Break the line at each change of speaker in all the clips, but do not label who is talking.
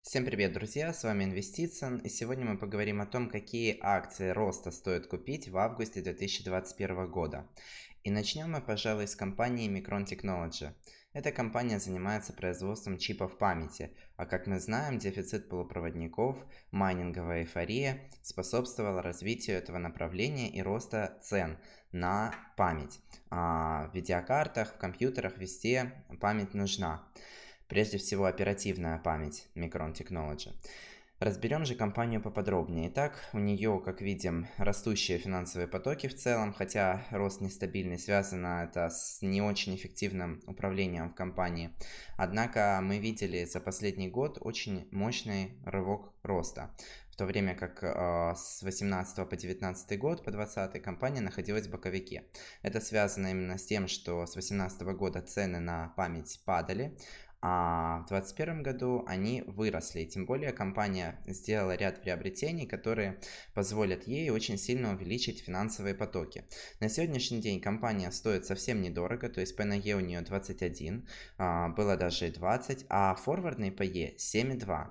Всем привет, друзья! С вами Инвестицин, и сегодня мы поговорим о том, какие акции роста стоит купить в августе 2021 года. И начнем мы, пожалуй, с компании Micron Technology. Эта компания занимается производством чипов памяти, а как мы знаем, дефицит полупроводников, майнинговая эйфория способствовала развитию этого направления и роста цен на память. В видеокартах, в компьютерах везде память нужна. Прежде всего оперативная память Micron Technology. Разберем же компанию поподробнее. Итак, у нее, как видим, растущие финансовые потоки в целом, хотя рост нестабильный, связано это с не очень эффективным управлением в компании. Однако мы видели за последний год очень мощный рывок роста. В то время как с 2018 по 2019 год, по 2020 компания находилась в боковике. Это связано именно с тем, что с 2018 года цены на память падали, а в 2021 году они выросли. Тем более компания сделала ряд приобретений, которые позволят ей очень сильно увеличить финансовые потоки. На сегодняшний день компания стоит совсем недорого, то есть P/E у нее 21, было даже и 20, а форвардный PE 7,2.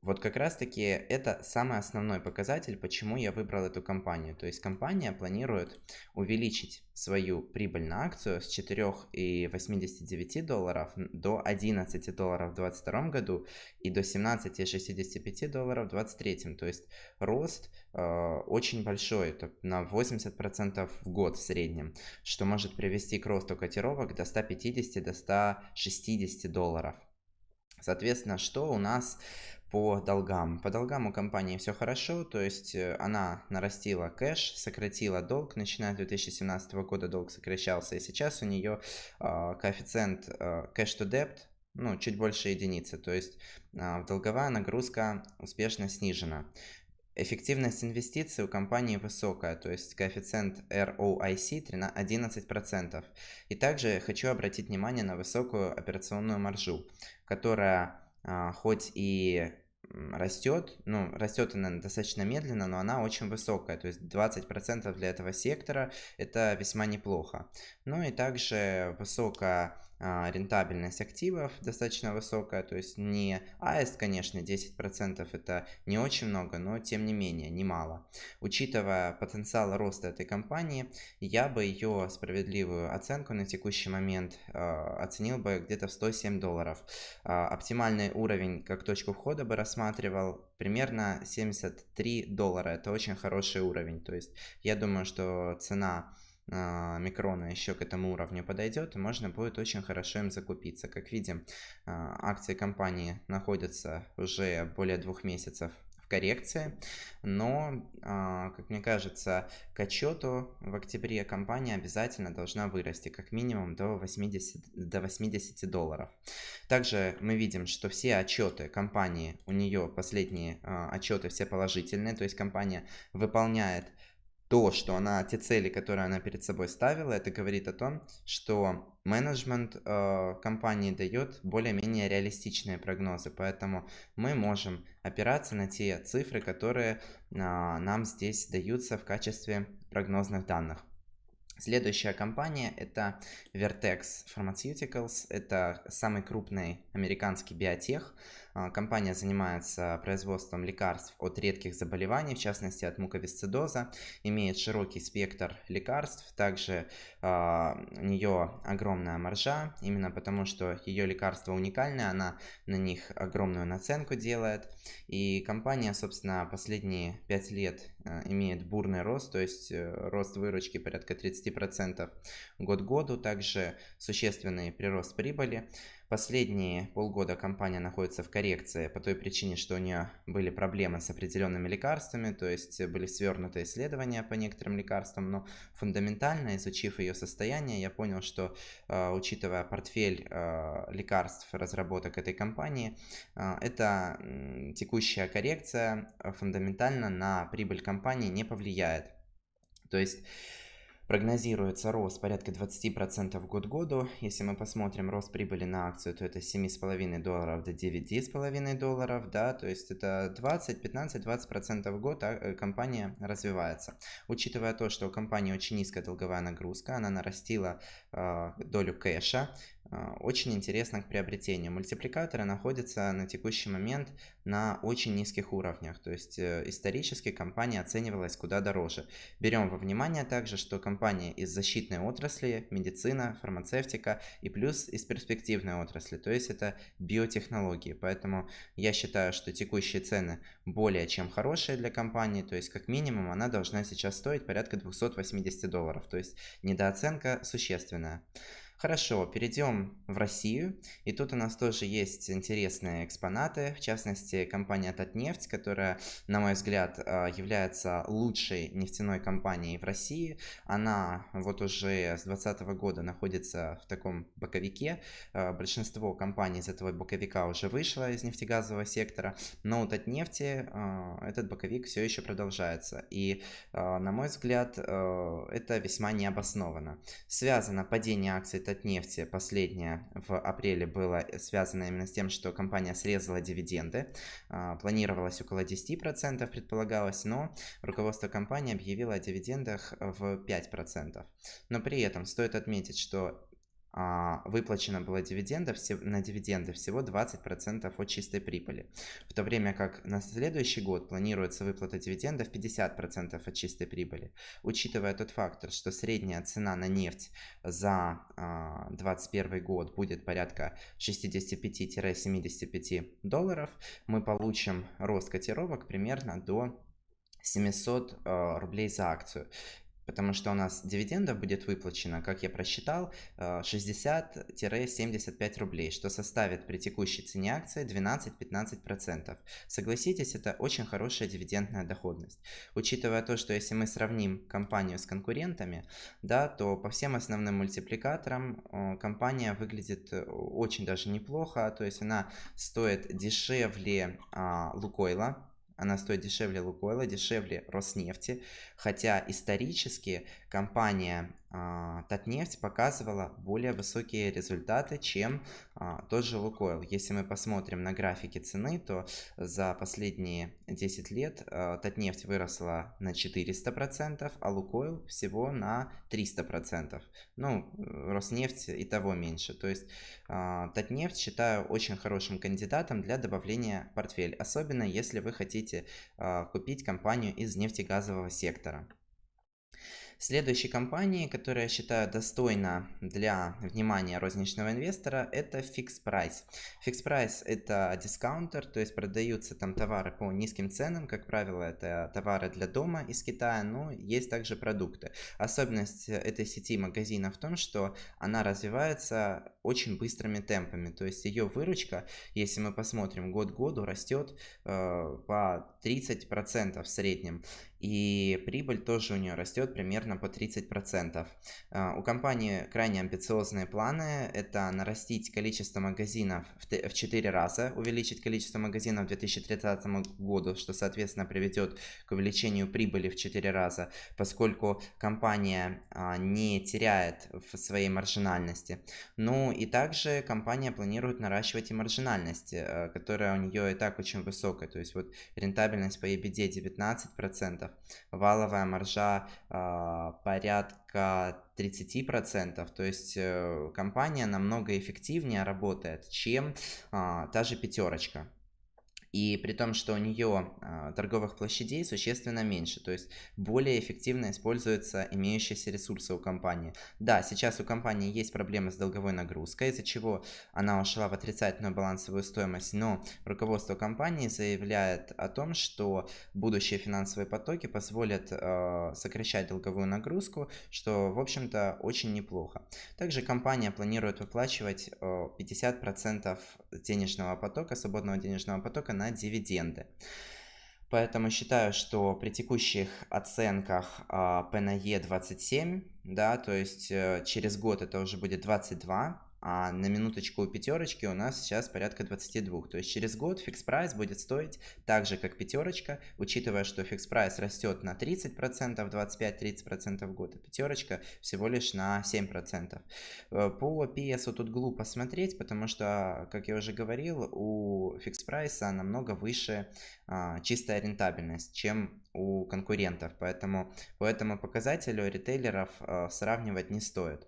Вот как раз таки это самый основной показатель, почему я выбрал эту компанию. То есть компания планирует увеличить свою прибыль на акцию с $4,89 до $11 в 2022 году и до $17,65 в 2023. То есть рост очень большой, это на 80% в год в среднем, что может привести к росту котировок до 150 до $160. Соответственно, что у нас по долгам? По долгам у компании все хорошо, то есть она нарастила кэш, сократила долг, начиная с 2017 года долг сокращался, и сейчас у нее коэффициент cash to debt, ну, чуть больше единицы, то есть долговая нагрузка успешно снижена. Эффективность инвестиций у компании высокая, то есть коэффициент ROIC 11%. И также хочу обратить внимание на высокую операционную маржу, которая хоть и растет, ну, растет она достаточно медленно, но она очень высокая, то есть 20% для этого сектора это весьма неплохо. Ну и также высокая рентабельность активов достаточно высокая, то есть не аист, конечно, 10% это не очень много, но тем не менее, немало. Учитывая потенциал роста этой компании, я бы ее справедливую оценку на текущий момент оценил бы где-то в $107. Оптимальный уровень как точку входа бы рассматривал примерно $73. Это очень хороший уровень, то есть я думаю, что цена Микрона еще к этому уровню подойдет, и можно будет очень хорошо им закупиться. Как видим, акции компании находятся уже более 2 месяцев в коррекции, но, как мне кажется, к отчету в октябре компания обязательно должна вырасти как минимум до $80. Также мы видим, что все отчеты компании, у нее последние отчеты все положительные, то есть компания выполняет то, что она, те цели, которые она перед собой ставила, это говорит о том, что менеджмент компании дает более-менее реалистичные прогнозы, поэтому мы можем опираться на те цифры, которые нам здесь даются в качестве прогнозных данных. Следующая компания это Vertex Pharmaceuticals, это самый крупный американский биотех. Компания занимается производством лекарств от редких заболеваний, в частности от муковисцидоза, имеет широкий спектр лекарств, также у нее огромная маржа, именно потому что ее лекарства уникальны, она на них огромную наценку делает, и компания, собственно, последние 5 лет имеет бурный рост, то есть рост выручки порядка 30% год к году, также существенный прирост прибыли. Последние полгода компания находится в коррекции по той причине, что у нее были проблемы с определенными лекарствами, то есть были свернуты исследования по некоторым лекарствам, но фундаментально, изучив ее состояние, я понял, что учитывая портфель лекарств разработок этой компании, эта текущая коррекция фундаментально на прибыль компании не повлияет. То есть прогнозируется рост порядка 20% год к году. Если мы посмотрим рост прибыли на акцию, то это с $7,5 до $9,5, да, то есть это 20, 15, 20% в год компания развивается. Учитывая то, что у компании очень низкая долговая нагрузка, она нарастила долю кэша, очень интересно к приобретению. Мультипликаторы находятся на текущий момент на очень низких уровнях, то есть исторически компания оценивалась куда дороже. Берем во внимание также, что компания из защитной отрасли, медицина, фармацевтика и плюс из перспективной отрасли, то есть это биотехнологии. Поэтому я считаю, что текущие цены более чем хорошие для компании, то есть как минимум она должна сейчас стоить порядка $280, то есть недооценка существенная. Хорошо, перейдем в Россию. И тут у нас тоже есть интересные экспонаты. В частности, компания Татнефть, которая, на мой взгляд, является лучшей нефтяной компанией в России. Она вот уже с 2020 года находится в таком боковике. Большинство компаний из этого боковика уже вышло из нефтегазового сектора. Но у Татнефти этот боковик все еще продолжается. И, на мой взгляд, это весьма необоснованно. Связано падение акций Татнефти последнее в апреле было связано именно с тем, что компания срезала дивиденды. Планировалось около 10%, предполагалось, но руководство компании объявило о дивидендах в 5%. Но при этом стоит отметить, что выплачено было на дивиденды всего 20% от чистой прибыли, в то время как на следующий год планируется выплата дивидендов 50% от чистой прибыли. Учитывая тот фактор, что средняя цена на нефть за 2021 год будет порядка 65-75 долларов, мы получим рост котировок примерно до 700 рублей за акцию. Потому что у нас дивидендов будет выплачено, как я просчитал, 60-75 рублей, что составит при текущей цене акции 12-15%. Согласитесь, это очень хорошая дивидендная доходность. Учитывая то, что если мы сравним компанию с конкурентами, да, то по всем основным мультипликаторам компания выглядит очень даже неплохо, то есть она стоит дешевле Лукойла. Она стоит дешевле Лукойла, дешевле Роснефти, хотя исторически компания Татнефть показывала более высокие результаты, чем тот же Лукойл. Если мы посмотрим на графики цены, то за последние 10 лет Татнефть выросла на 400%, а Лукойл всего на 300%. Ну, Роснефть и того меньше. То есть Татнефть считаю очень хорошим кандидатом для добавления в портфель, особенно если вы хотите купить компанию из нефтегазового сектора. Следующей компанией, которая я считаю достойна для внимания розничного инвестора, это Fix Price. Fix Price это дискаунтер, то есть продаются там товары по низким ценам, как правило, это товары для дома из Китая, но есть также продукты. Особенность этой сети магазинов в том, что она развивается очень быстрыми темпами, то есть ее выручка, если мы посмотрим год к году, растет по 30% в среднем. И прибыль тоже у нее растет примерно по 30%. У компании крайне амбициозные планы. Это нарастить количество магазинов в 4 раза, увеличить количество магазинов к 2030 году, что, соответственно, приведет к увеличению прибыли в 4 раза, поскольку компания не теряет в своей маржинальности. Ну и также компания планирует наращивать и маржинальность, которая у нее и так очень высокая. То есть вот рентабельность по EBITDA 19%. Валовая маржа порядка 30%, то есть компания намного эффективнее работает, чем та же пятерочка. И при том, что у нее торговых площадей существенно меньше, то есть более эффективно используются имеющиеся ресурсы у компании. Да, сейчас у компании есть проблемы с долговой нагрузкой, из-за чего она ушла в отрицательную балансовую стоимость, но руководство компании заявляет о том, что будущие финансовые потоки позволят сокращать долговую нагрузку, что, в общем-то, очень неплохо. Также компания планирует выплачивать 50% денежного потока, свободного денежного потока на дивиденды. Поэтому считаю, что при текущих оценках P на E 27, да, то есть через год это уже будет 22, а на минуточку у пятерочки у нас сейчас порядка 22. То есть через год фикс прайс будет стоить так же, как пятерочка, учитывая, что фикс прайс растет на 30%, 25-30% в год, а пятерочка всего лишь на 7%. По PS тут глупо смотреть, потому что, как я уже говорил, у фикс прайса намного выше чистая рентабельность, чем у конкурентов. Поэтому по этому показателю ритейлеров сравнивать не стоит.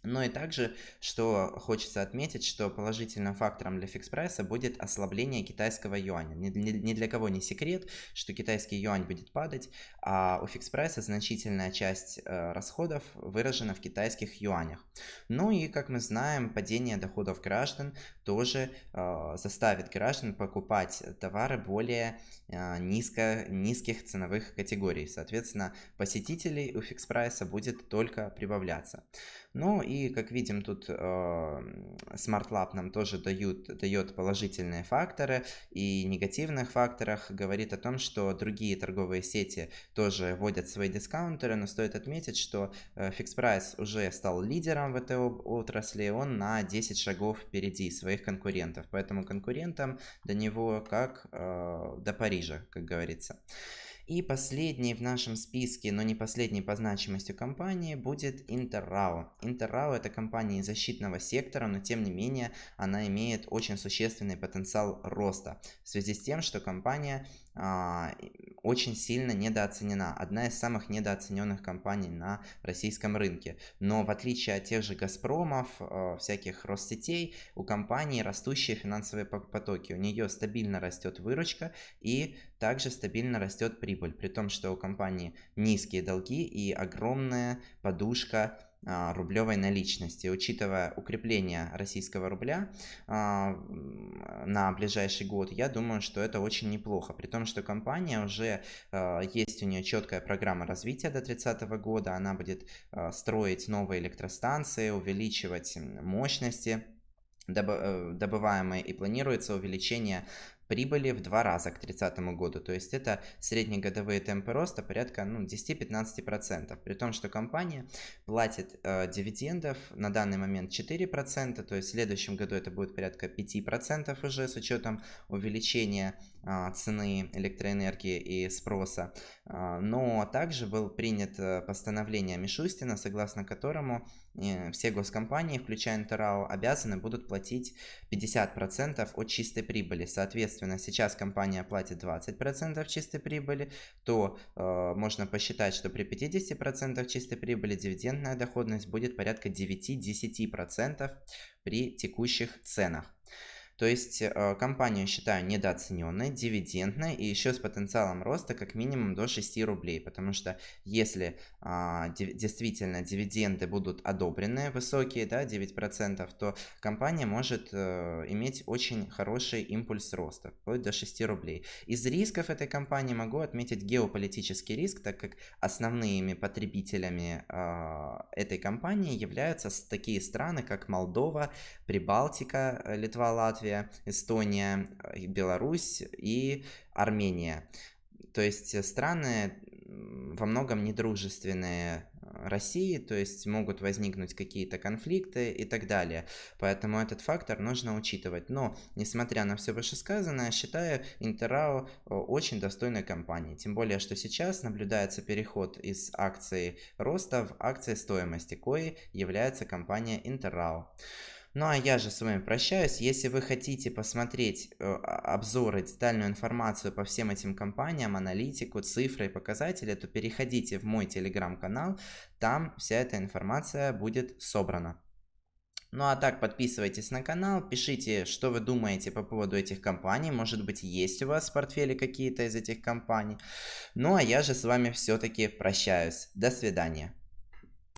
Ну и также, что хочется отметить, что положительным фактором для фикс-прайса будет ослабление китайского юаня. Ни для кого не секрет, что китайский юань будет падать, а у фикс-прайса значительная часть расходов выражена в китайских юанях. Ну и, как мы знаем, падение доходов граждан тоже заставит граждан покупать товары более низких ценовых категорий. Соответственно, посетителей у фикс-прайса будет только прибавляться. Ну и, как видим, тут Smart Lab нам тоже дает положительные факторы, и негативных факторах говорит о том, что другие торговые сети тоже вводят свои дискаунтеры, но стоит отметить, что Fix Price уже стал лидером в этой отрасли, он на 10 шагов впереди своих конкурентов, поэтому конкурентам до него как до Парижа, как говорится. И последний в нашем списке, но не последний по значимости компании, будет Interrao. Interrao это компания из защитного сектора, но тем не менее она имеет очень существенный потенциал роста. В связи с тем, что компания очень сильно недооценена. Одна из самых недооцененных компаний на российском рынке. Но в отличие от тех же Газпромов, всяких Россетей, у компании растущие финансовые потоки. У нее стабильно растет выручка и также стабильно растет прибыль. При том, что у компании низкие долги и огромная подушка рублевой наличности. Учитывая укрепление российского рубля на ближайший год, я думаю, что это очень неплохо. При том, что компания уже есть у нее четкая программа развития до 30 года. Она будет строить новые электростанции, увеличивать мощности добываемые, и планируется увеличение прибыли в 2 раза к 30 году. То есть это среднегодовые темпы роста порядка 10-15%. При том, что компания платит дивидендов на данный момент 4%, то есть в следующем году это будет порядка 5% уже с учетом увеличения цены электроэнергии и спроса. Но также был принят постановление Мишустина, согласно которому все госкомпании, включая Интеррау, обязаны будут платить 50% от чистой прибыли. Соответственно, сейчас компания платит 20% чистой прибыли, то можно посчитать, что при 50% чистой прибыли дивидендная доходность будет порядка 9-10% при текущих ценах. То есть компанию считаю недооцененной, дивидендной и еще с потенциалом роста как минимум до 6 рублей. Потому что если действительно дивиденды будут одобрены, высокие, да, 9%, то компания может иметь очень хороший импульс роста, вплоть до 6 рублей. Из рисков этой компании могу отметить геополитический риск, так как основными потребителями этой компании являются такие страны, как Молдова, Прибалтика, Литва, Латвия, Эстония, Беларусь и Армения. То есть страны во многом недружественные России, то есть могут возникнуть какие-то конфликты и так далее. Поэтому этот фактор нужно учитывать. Но, несмотря на все вышесказанное, считаю Интеррау очень достойной компанией. Тем более, что сейчас наблюдается переход из акций роста в акции стоимости, коей является компания Интеррау. Ну а я же с вами прощаюсь. Если вы хотите посмотреть обзоры, детальную информацию по всем этим компаниям, аналитику, цифры и показатели, то переходите в мой телеграм-канал, там вся эта информация будет собрана. Ну а так, подписывайтесь на канал, пишите, что вы думаете по поводу этих компаний, может быть есть у вас в портфеле какие-то из этих компаний. Ну а я же с вами все-таки прощаюсь. До свидания.